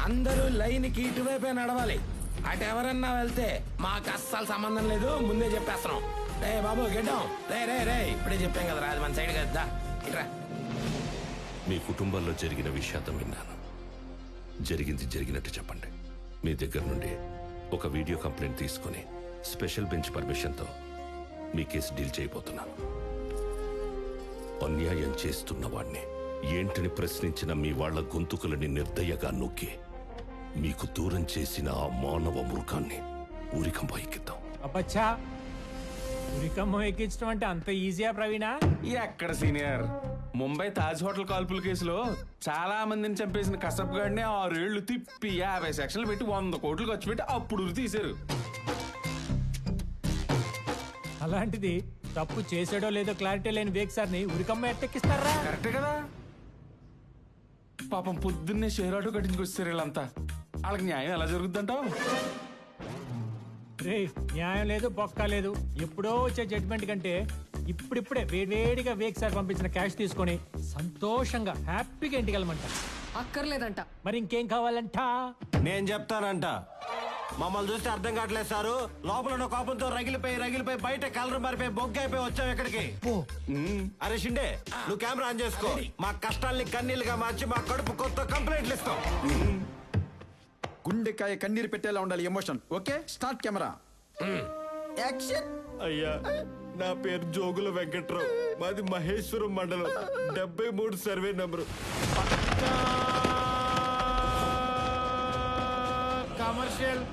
అందరూ లైన్ కి ఇటువైపే నడవాలి. అటు ఎవరన్నా వెళ్తే మాకు అస్సలు సంబంధం లేదు, ముందే చెప్పేస్తున్నాం. రే బాబు గెడ్డం, రే రే రే ఇప్పుడే చెప్పాం కదా, అది మన సైడ్ కదా. ఇట్రా. మీ కుటుంబంలో జరిగిన విషాదం విన్నాను. జరిగింది జరిగినట్టు చెప్పండి. మీ దగ్గర నుండి ఒక వీడియో కంప్లైంట్ తీసుకుని స్పెషల్ బెంచ్ పర్మిషన్తో మీ కేసు డీల్ చేయబోతున్నాను. అన్యాయం చేస్తున్న వాణ్ణి ఏంటని ప్రశ్నించిన మీ వాళ్ల గొంతుకులని నిర్దయగా నొక్కి మీకు దూరం చేసిన ఆ మానవ మృగాన్ని ఊరికంప ఎక్కిద్దాం. అబ్బచ్చా, ఉరికమ్మ ఎక్కించడం అంటే అంత ఈజీయా ప్రవీణ? ఎక్కడ సీనియర్, ముంబై తాజ్ హోటల్ కాల్పుల కేసులో చాలా మందిని చంపేసిన కసబ్ గాడిని 6 ఏళ్లు తిప్పి 50 సెక్షన్లు పెట్టి 100 కోట్లు ఖర్చు పెట్టి అప్పుడు ఉరి తీశారు. అలాంటిది తప్పు చేసాడో లేదో క్లారిటీ లేని వేగ్ సార్ని ఉరికమ్మ ఎట్టెక్కిస్తారా? కరెక్టే కదా. పాపం పొద్దున్నే షేర్ ఆటో కట్టించుకొచ్చారు వీళ్ళంతా. వాళ్ళకి న్యాయం ఎలా జరుగుద్దంటావు? రే, న్యాయం లేదు బొక్క లేదు. ఎప్పుడో వచ్చే జడ్జిమెంట్ కంటే ఇప్పుడిప్పుడే వేడివేడిగా వేగ్ సార్ పంపించిన క్యాష్ తీసుకొని సంతోషంగా హ్యాపీగా ఇంటికి వెళ్ళమంట. అక్కర్లేదంట. మరి ఇంకేం కావాలంట? నేను చెప్తానంట. మమ్మల్ని చూస్తే అర్థం కావట్లేదు సారు. లోపల ఉన్న కోపంతో రగిలిపోయి బయట కలర్ మారిపోయి బొగ్గైపోయి వచ్చావు ఇక్కడికి. అరే షిండే, నువ్వు కెమెరా ఆన్ చేసుకో. మా కష్టాల్ని కన్నీళ్ళుగా మార్చి మా కడుపు కొత్త కంప్లైంట్లు ఇస్తాం. గుండెకాయ కన్నీరు పెట్టేలా ఉండాలి emotion. Okay, start camera, action. అయ్యా, నా పేరు జోగుల వెంకట్రావు, మాది మహేశ్వరం మండలం, 73 సర్వే నంబరు. కమర్షియల్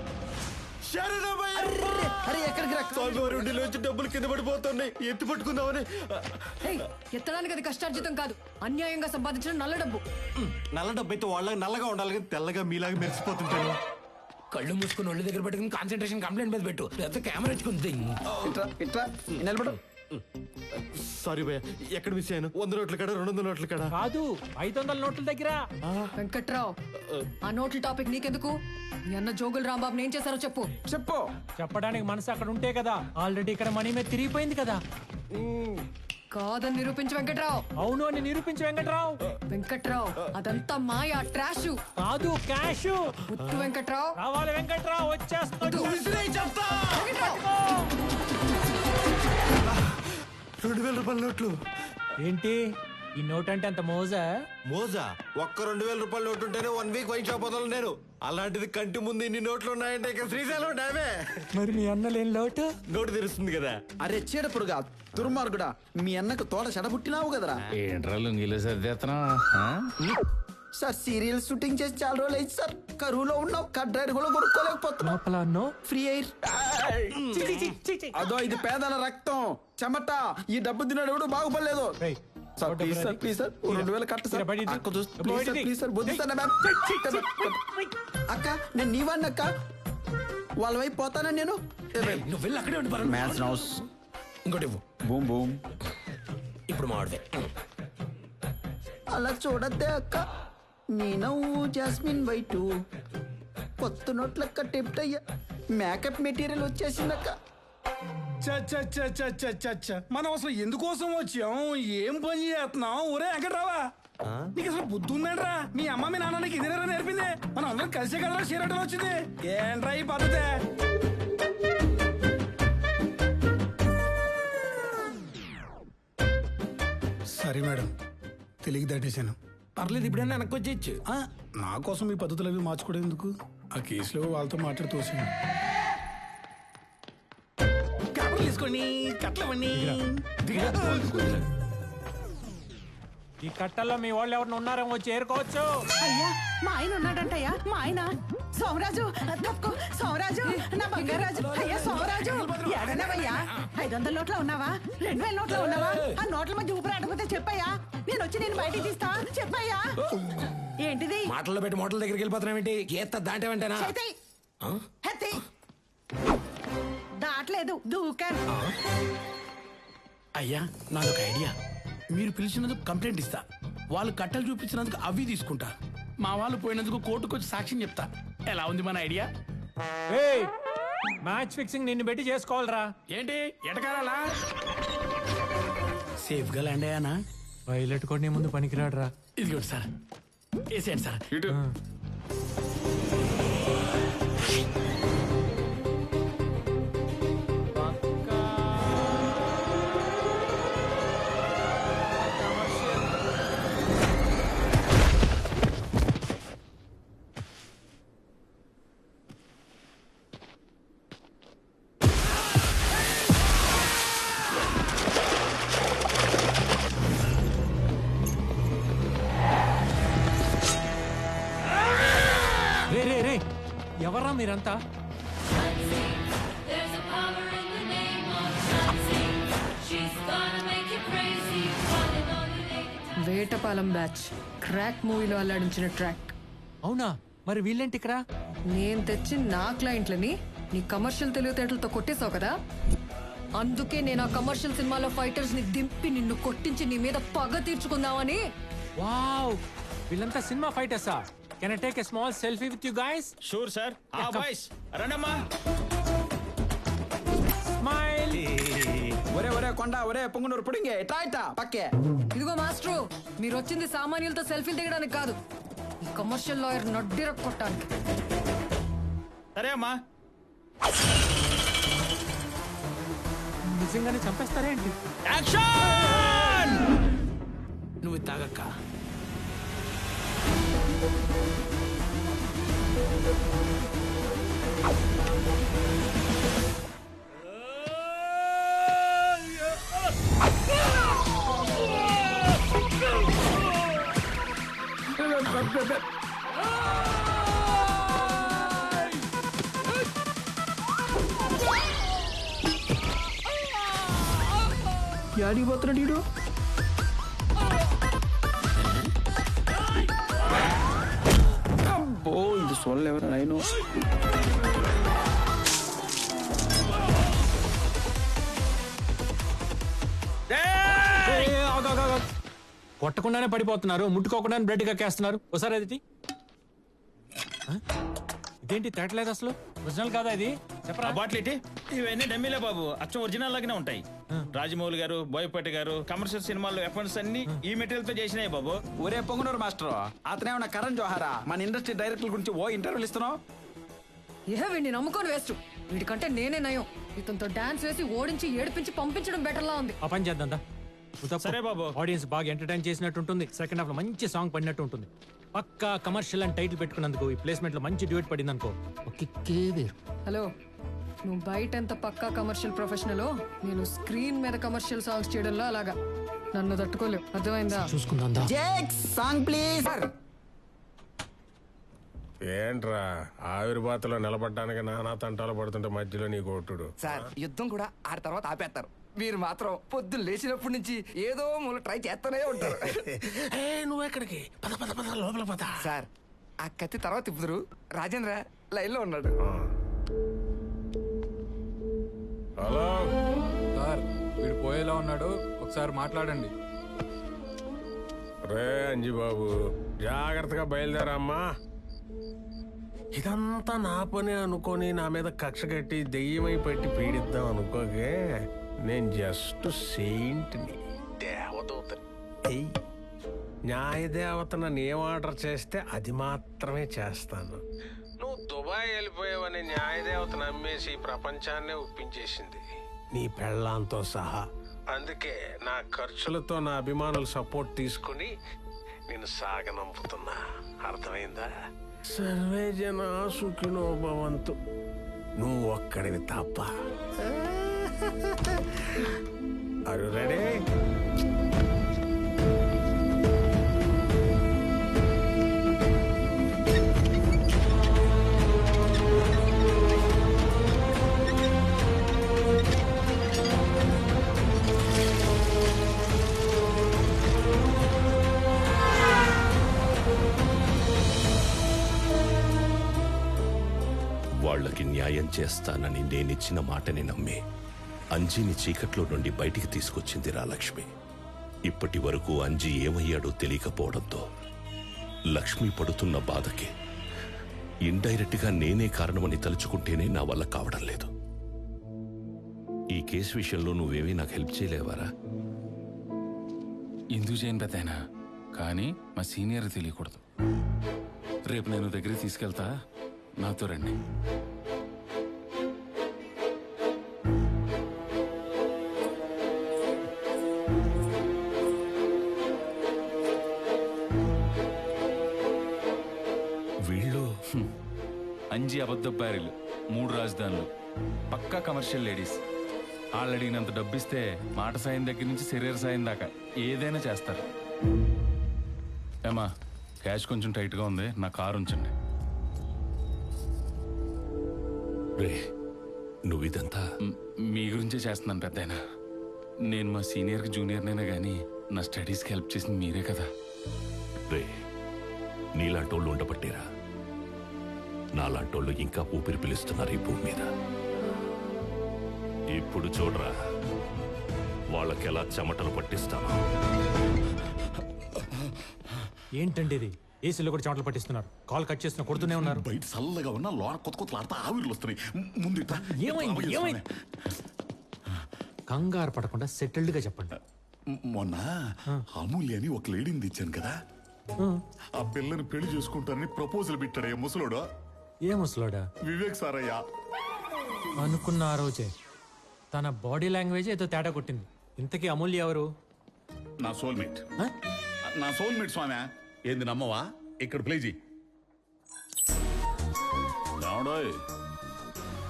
నుంచి డబ్బులు కింద పడిపోతున్నాయి, ఎత్తి పట్టుకుందామని. ఎత్తడానికి అది కష్టార్జితం కాదు, అన్యాయంగా సంపాదించిన నల్ల డబ్బు. నల్ల డబ్బు అయితే వాళ్ళకి నల్లగా ఉండాలి కానీ తెల్లగా మీలాగా మెరిసిపోతుంటాను. కళ్ళు మూసుకుని ఒళ్ళు దగ్గర పెట్టుకుని కాన్సన్ట్రేషన్ కంప్లైంట్ మీద పెట్టు, లేకపోతే కెమెరా ఇచ్చుకుంది. ఇట్రా ఇట్రా నిలబడు. సారీ భయ్య, ఎక్కడ మిస్ అయ్యాను? 100 నోట్ల కాడ, 200 నోట్ల కాడ కాదు, 500 నోట్ల దగ్గర. వెంకట్రావు, ఆ నోట్ల టాపిక్ నీకెందుకు? మీ అన్న జోగులు రాంబాబు ఏం చేశారో చెప్పు. చెప్పు. చెప్పడానికి మనసు అక్కడ ఉంటే కదా. ఆల్రెడీ ఇక్కడ మనీ మీద తిరిగిపోయింది కదా. కాదని నిరూపించు వెంకట్రావు. అవును అని నిరూపించు వెంకట్రావు. వెంకట్రావు, అదంతా మాయా ట్రాష్. కాదు, క్యాష్. ముత్తు వెంకట్రావు. రావాలి వెంకట్రావు, వచ్చేస్తాడు. వెంకట్రావు! 2000 రూపాయల నోట్లు. ఏంటి ఈ నోట్ అంటే అంత మోజా? మోజా? ఒక్క 2000 రూపాయల నోటు ఉంటేనే 1 వీక్ వైన్ షాప్ వదలను నేను. అలాంటిది కంటి ముందు ఇన్ని నోట్లు ఉన్నాయంటే ఇక శ్రీశైలం డామే. మరి మీ అన్న లేని లోటు? నోటు తెరుస్తుంది కదా. అరే చీడపురుగా, దుర్మార్గుడా, మీ అన్నకు తోట చెడబుట్టినావు కదరా. ఏంట్రా లుంగిలో సర్దేస్తున్నా? సార్ సీరియల్ షూటింగ్ చేసి చాలా రోజులు అయింది సార్. కరువులో ఉన్నాం, కట్ డ్రైడ్ కూడా కొనుక్కోలేకపోతున్నాం. లోపల అన్నో ఫ్రీ ఎయిర్. అదో ఇది పేదల రక్తం చెమట. ఈ డబ్బు తిన్నాడు ఎవడు బాగుపడలేదు. Sir please sir, please sir, 2000 కట్ట సార్. అక్క చూసి ప్లీజ్ సార్, ప్లీజ్ సార్, బుద్ధి సార్. అక్క నేను నీవాడిని అక్క, వాళ్ళ వైపు పోతానా నేను. నువ్వు వెళ్ళి అక్కడే ఉండి మ్యాచ్ హౌస్. ఇంకోటి ఇవ్వు. Boom boom. ఇప్పుడు మాడదే. అలా చూడద్దే అక్క, నీ నవ్వు జాస్మిన్ వైటు, కొత్త నోట్లక్క టిప్ట్ అయ్యా, మేకప్ మెటీరియల్ వచ్చేసిందక్క. మనం అసలు ఎందుకోసం వచ్చాం, ఏం పని చేస్తున్నాం? ఒరే వెంకట్రావా, నీకు అసలు బుద్ధి ఉందంట్రా? మీ అమ్మ మీ నాన్న నీకు ఇదేనా నేర్పింది? మనం అందరం కలిసే కదరా షేర్ వచ్చింది. ఏంట్రా ఈ పద్ధతి? సరే మేడం, తెలిగి దాటేశాను. పర్లేదు, ఇప్పుడైనా వెనక్కి వచ్చేయచ్చు. నా కోసం ఈ పద్ధతులు అవి మార్చుకోవడం ఎందుకు? ఆ కేసులో వాళ్ళతో మాట్లాడి తోసాను. కాపులు తీసుకోండి, కట్లవన్నీ. ఈ కట్టల్లో మీ వాళ్ళు ఎవరిని ఉన్నారేమో వచ్చి ఏరుకోవచ్చు. అయ్యా, మా ఆయన ఉన్నాడంటయ్యా, మా ఆయన సోమరాజు. తప్పుకో సోమరాజు, నా బంగారాజు. అయ్యా సోమరాజు, ఎడనవయ్యా? 500 నోట్ల ఉన్నావా? 2000 నోట్ల ఉన్నావా? ఆ నోట్ల మధ్య ఊపిరి ఆడకపోతే చెప్పయ్యా, నేను వచ్చి నేను బయటికి తీస్తా. చెప్పయ్యా. ఏంటిది? మాటల్లో పెట్టి మోటల దగ్గరికి వెళ్ళిపోతున్నావేంటి? గీత దాటేవంటేనా? దాట్లేదు, దూకాను. అయ్యా నాదొక ఐడియా. మీరు పిలిచినందుకు కంప్లైంట్ ఇస్తా, వాళ్ళు కట్టలు చూపించినందుకు అవి తీసుకుంటా, మా వాళ్ళు పోయినందుకు కోర్టుకు వచ్చి సాక్ష్యం చెప్తా. ఎలా ఉంది మన ఐడియా? మ్యాచ్ ఫిక్సింగ్ నిన్ను పెట్టి చేసుకోవాలరా. ఏంటి ఎటకారాలా? సేఫ్ గా ల్యాండ్ అయ్యానా? పైలట్ కూడా నీ ముందు పనికిరాడరా. ఇదిగోండి సార్, వేసేయండి సార్. రే రే రే ఎవర్రా మీరంతా? There's a power in the name of Shansi. She's gonna make you crazy. Falling on the naked. Vetapalem batch crack మూవీలో అల్లాడించిన ట్రాక్. అవునా? మరి వీళ్ళేంటి ఇక్కడ? నేను తెచ్చి నా క్లయింట్లని నీ కమర్షియల్ తెలివితేటలతో కొట్టేశావు కదా, అందుకే నేను ఆ కమర్షియల్ సినిమాలో ఫైటర్స్ ని దింపి నిన్ను కొట్టించి నీ మీద పగ తీర్చుకుందామని. వావ్, వీళ్ళంతా సినిమా ఫైటర్సా? Can I take a small selfie with you guys? Sure sir. ఆ బాయ్స్ రండమ్మా. స్మైల్. ఒరే ఒరే కొండ ఒరే పొంగునూరు పుడింగే ఇట్లా ఇట్టా పక్కే. ఇదిగో మాస్ట్రు, మీరు వచ్చింది సామాన్యులతో సెల్ఫీలు దిగడానికి కాదు, ఈ కమర్షియల్ లాయర్ నడ్డిర కొట్టడానికి. సరే అమ్మా. నిజంగానే చంపేస్తారేంటి? యాక్షన్! నువ్వు తాగక్క. యాడికి పోతున్నాడు వీడు? అబ్బో ఇది చూడలేవరా నేను. కొట్టకుండానే పడిపోతున్నారు, ముట్టుకోకుండానే బ్లడ్ కక్కేస్తున్నారు. ఒకసారి అది ఇదేంటి తేటలేదు అసలు? ఒరిజినల్ కాదా ఇది? చెప్పరా. బాట్లేటి ఇవన్నీ డమ్మీలే బాబు, అచ్చం ఒరిజినల్ లాగానే ఉంటాయి. రాజమౌళి గారు, బోయపాటి గారు కమర్షియల్ సినిమాల్లో ఎఫెంట్స్ అన్ని ఈ మెటీరియల్ తో చేసినాయి బాబు. ఒరే పొంగునూరు మాస్టర్, అతనేమన్నా కరణ్ జోహారా? మన ఇండస్ట్రీ డైరెక్టర్ గురించి ఓ ఇంటర్వ్యూలు ఇస్తున్నావు? ఏ వీడిని నమ్ముకొని వేస్ట్, వీడికంటే నేనే నయం. ఇతనితో డాన్స్ వేసి ఓడించి ఏడిపించి పంపించడం బెటర్లా ఉంది. ఆ పని చేద్దాం. సరే బాబు. ఆడియన్స్ బాగా ఎంటర్టైన్ చేసినట్టు ఉంటుంది, సెకండ్ హాఫ్ లో మంచి సాంగ్ పడినట్టు ఉంటుంది. పక్కా కమర్షియల్ అని టైటిల్ పెట్టుకున్నందుకు ఈ ప్లేస్మెంట్ లో మంచి డ్యూట్ పడింది అనుకో. హలో, నువ్వు బయట ఎంత పక్కా కమర్షియల్ ప్రొఫెషనల్, నేను స్క్రీన్ మీద కమర్షియల్ సాంగ్స్ చేయడంలో అలాగా నన్ను తట్టుకోలేవు. అర్థమైందా? చూసుకుందా? Song please. ఏంట్రా ఆవిర్భాతలో నిలబడ్డానికి నానా తంటాలు పడుతుంటే మధ్యలో నీ కొట్టుడు. సార్ యుద్ధం కూడా ఆ తర్వాత ఆపేస్తారు, మీరు మాత్రం పొద్దున్న లేచినప్పటి నుంచి ఏదో మూల ట్రై చేస్తూనే ఉంటారు. నువ్వు ఎక్కడికి? పద పద పద లోపల పద. సార్ ఆ కత్తి తర్వాత తిప్పుదురు. రాజేంద్ర లైన్ లో ఉన్నాడు. హలో సార్, వీడు పోయేలా ఉన్నాడు, ఒకసారి మాట్లాడండి. రే అంజిబాబు, జాగ్రత్తగా బయలుదేరమ్మా. ఇదంతా నా పని అనుకొని నా మీద కక్ష కట్టి దెయ్యమై పెట్టి పీడిద్దాం అనుకోకే. నేను జస్ట్ సెయింట్ని, దేవదూతని. న్యాయదేవత నన్ను ఏం ఆర్డర్ చేస్తే అది మాత్రమే చేస్తాను. నువ్వు దుబాయ్ వెళ్ళిపోయావని న్యాయదేవత నమ్మేసి ప్రపంచాన్నే ఒప్పించేసింది, నీ పెళ్ళాంతో సహా. అందుకే నా ఖర్చులతో నా అభిమానులు సపోర్ట్ తీసుకుని నేను సాగనంపుతున్నా. అర్థమైందా? సర్వే జన సుఖినో భవంతు. నువ్వు ఒక్కడివి తప్ప. అరు రెడీ? వాళ్ళకి న్యాయం చేస్తానని నేనిచ్చిన మాటని నమ్మి అంజీని చీకట్లో నుండి బయటికి తీసుకొచ్చింది రాలక్ష్మి. ఇప్పటి వరకు అంజీ ఏమయ్యాడో తెలియకపోవడంతో లక్ష్మి పడుతున్న బాధకి ఇండైరెక్ట్ గా నేనే కారణమని తలుచుకుంటేనే నా వల్ల కావడం లేదు. ఈ కేసు విషయంలో నువ్వేమీ నాకు హెల్ప్ చేయలేవారా? ఎందుకు చేయను పెద్దయినా, కానీ మా సీనియర్ తెలియకూడదు. రేపు నేను దగ్గరికి తీసుకెళ్తా, నాతో రండి. వీళ్ళు అంజి అబద్ధ బ్యారీలు, 3 రాజధానులు, పక్కా కమర్షియల్ లేడీస్. వాళ్ళు అడిగినంత డబ్బిస్తే మాట సాయం దగ్గర నుంచి శరీర సాయం దాకా ఏదైనా చేస్తారు. ఏమా, క్యాష్ కొంచెం టైట్గా ఉంది, నా కారు ఉంచండి. రే, నువ్వు ఇదంతా మీ గురించే చేస్తున్నాను పెద్దాయన. నేను మా సీనియర్కి జూనియర్నైనా కానీ నా స్టడీస్కి హెల్ప్ చేసింది మీరే కదా. రే, నీలాంటోళ్ళు ఉండబట్టేరా నాలాంటోళ్ళు ఇంకా ఊపిరి పిలుస్తున్నారు ఈ భూమి మీద. ఇప్పుడు చూడరా వాళ్ళకెలా చెమటలు పట్టిస్తాను. ఏంటండి ఇది? ఏసీలో కూడా చెమటలు పట్టిస్తున్నారు, కాల్ కట్ చేస్తున్నా కొడుతూనే ఉన్నారు. బయట చల్లగా ఉన్నా లోన కొత్త కొత్త ఆడతా ఆవిర్లు వస్తున్నాయి. ముందు ఏమైంది? కంగారు పడకుండా సెటిల్డ్ గా చెప్పండి. మొన్న అమూల్య అని ఒక లేడీని తెచ్చాను కదా, ఆ పిల్లని పెళ్లి చేసుకుంటానని ప్రపోజల్ పెట్టాడు ముసలోడు. ఏ ముసలోడా? వివేక్ సారయ్య. అనుకున్న ఆ రోజే తన బాడీ లాంగ్వేజ్ ఏదో తేడా కొట్టింది. ఇంతకీ అమూల్య ఎవరు? నా సోల్మేట్. నా సోల్మేట్ స్వామి. ఏంది నమ్మవా? ఇక్కడ ప్లే చేయి.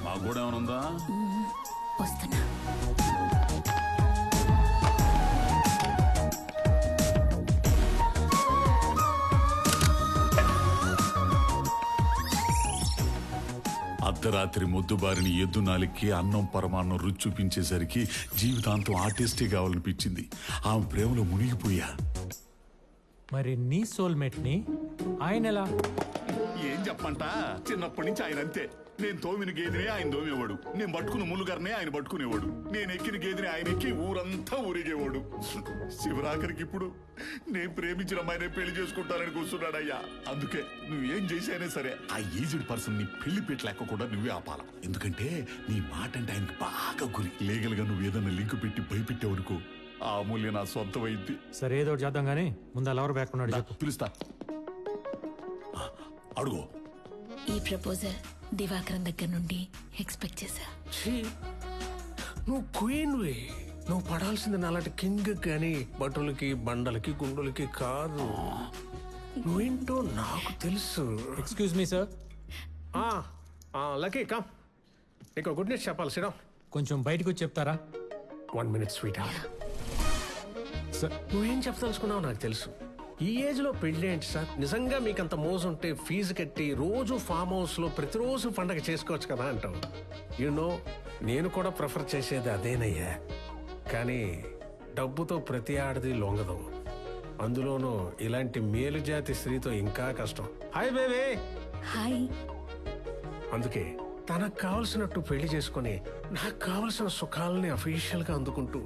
మాకు కూడా ఏమైనా ఉందా? వస్తున్నా. అర్ధరాత్రి మొద్దుబారిని ఎద్దు నాలికి అన్నం పరమాన్నం రుచి చూపించేసరికి జీవితాంతం ఆర్టిస్టే కావాలనిపించింది. ఆమె ప్రేమలో మునిగిపోయా. మరి నీ సోల్మేట్ ని ఆయన ఎలా? ఏం చెప్పంట, చిన్నప్పటి నుంచి ఆయన అంతే. నేను తోమిన గేదెనే ఆయన తోమేవాడు, నేను పట్టుకున్న ములుగారినే ఆయన పట్టుకునేవాడు, నేను ఎక్కిన గేదెని ఆయన ఎక్కి ఊరంతా ఊరిగేవాడు. శివరాఖరికి ఇప్పుడు నేను ప్రేమించిన అమ్మాయినే పెళ్లి చేసుకుంటానని కూర్చున్నాడయ్యా. అందుకే నువ్వేం చేసానే సరే ఆ ఏజ్డ్ పర్సన్ ని పెళ్లి పెట్టలేక కూడా నువ్వే ఆపాల. ఎందుకంటే నీ మాట అంటే ఆయనకి బాగా గురి. లీగల్ గా నువ్వు ఏదైనా లింక్ పెట్టి భయపెట్టేవనుకో, ఆ అమూల్య నా సొంతమైంది. సరే, ఏదో ఒకటి చేద్దాం కానీ ముందు అలా ఎవరు బ్యాక్కున్నాడు పిలుస్తా. అడుగు. ఈ ప్రపోజల్ దివాకరం దగ్గర నుండి ఎక్స్పెక్ట్ చేశా. నువ్వు క్వీన్వి. నువ్వు పడాల్సింది నాలాంటి కింగ్ కానీ బటులకి బండలకి గుండులకి కాదు. నువ్వేంటో నాకు తెలుసు. Excuse me sir. Lucky come, నీకు గుడ్ న్యూస్ చెప్పాలి. సిడం, కొంచెం బయటకు వచ్చి చెప్తారా? 1 minute స్వీట్ హార్ట్. నువ్వేం చెప్పదలుచుకున్నావు నాకు తెలుసు. ఈ ఏజ్ లో పెళ్లి ఏంటి సార్? నిజంగా మీకంత మోజు ఉంటే ఫీజు కట్టి రోజు ఫామ్ హౌస్ లో ప్రతిరోజు పండగ చేసుకోవచ్చు కదా అంటావు. యూనో, నేను కూడా ప్రిఫర్ చేసేది అదేనయ్యా. కానీ డబ్బుతో ప్రతి ఆడది లొంగదు, అందులోనూ ఇలాంటి మేలు జాతి స్త్రీతో ఇంకా కష్టం. Hi baby. హాయ్. అందుకే తనకు కావలసినట్టు పెళ్లి చేసుకుని నాకు కావలసిన సుఖాలని అఫీషియల్ గా అందుకుంటూ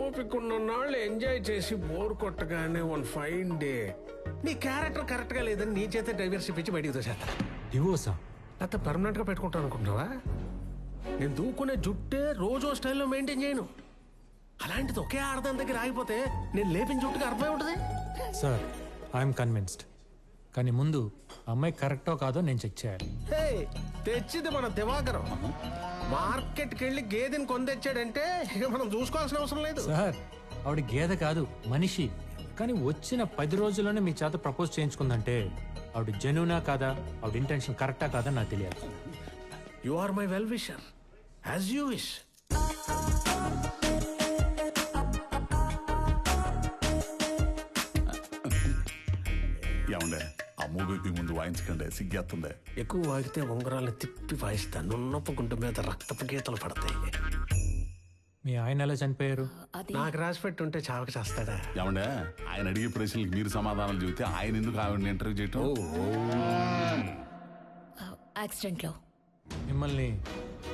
ఓపికన్న నాళ్ళు ఎంజాయ్ చేసి బోర్ కొట్టగానే 1 ఫైన్ డే నీ క్యారెక్టర్ కరెక్ట్ గా లేదని నీ చేత డైవర్సిటీ ఇచ్చి బయటికి తోసేస్తా. డివోర్సా? లేకపోతే పర్మనెంట్ గా పెట్టుకుంటాను అనుకుంటున్నావా? నేను దూకునే జుట్టే రోజు స్టైల్లో మెయింటైన్ చేయను. అలాంటిది ఒకే ఆడదాని దగ్గర ఆగిపోతే నేను లేపిన జుట్టుకి అర్థమై ఉంటుంది. Sir, I'm convinced. కానీ ముందు అమ్మాయి కరెక్టో కాదో నేను చెక్ చేయాలి. తెచ్చింది మన దివాకరం. మార్కెట్కి వెళ్ళి గేదెని కొని తెచ్చాడంటే ఇక మనం చూసుకోవాల్సిన అవసరం లేదు. సార్, ఆవిడ గేదె కాదు, మనిషి. కానీ వచ్చిన 10 రోజుల్లోనే మీ చేత ప్రపోజ్ చేయించుకుందంటే ఆవిడ జెన్యూనా కాదా, ఆవిడ ఇంటెన్షన్ కరెక్టా కాదా నాకు తెలియాలి. You are my well wisher, as you wish. ఏమండే, ఆ మూవీ ముందు వాయించకండి, సిగ్గేస్తుంది. ఎక్కువ వాగితే ఉంగరాలను తిప్పి వాయిస్తాను. నున్నప్ప గుంట మీద రక్తపు గీతలు పడతాయి. మీ ఆయన ఎలా చనిపోయారు? నాకు రాసి పెట్టుంటే చావక చేస్తాడా? ఏమండే, ఆయన అడిగే ప్రశ్నలకు మీరు సమాధానాలు చెబితే ఆయన ఎందుకు ఆవిడని ఇంటర్వ్యూ చేయటం? యాక్సిడెంట్ లో. మిమ్మల్ని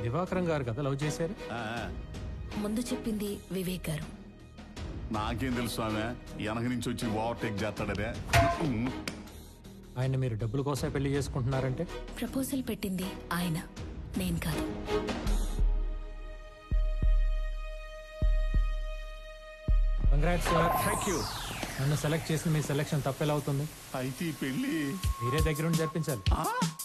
దివాకరం గారు కదా లవ్ చేశారు? ముందు చెప్పింది వివేక్ గారు. నాకేం తెలుసు ఆమె వెనక నుంచి వచ్చి ఓవర్టేక్ చేస్తాడరే. ఆయన మీరు డబ్బుల కోసం పెళ్లి చేసుకుంటున్నారంటే? ప్రపోజల్ పెట్టింది ఆయన, నేను కాదు. Congrats sir. Thank you. నన్ను సెలెక్ట్ చేసిన మీ సెలెక్షన్ తప్పెలా అవుతుంది? అయితే ఈ పెళ్లి మీరే దగ్గరుండి జరిపించాలి.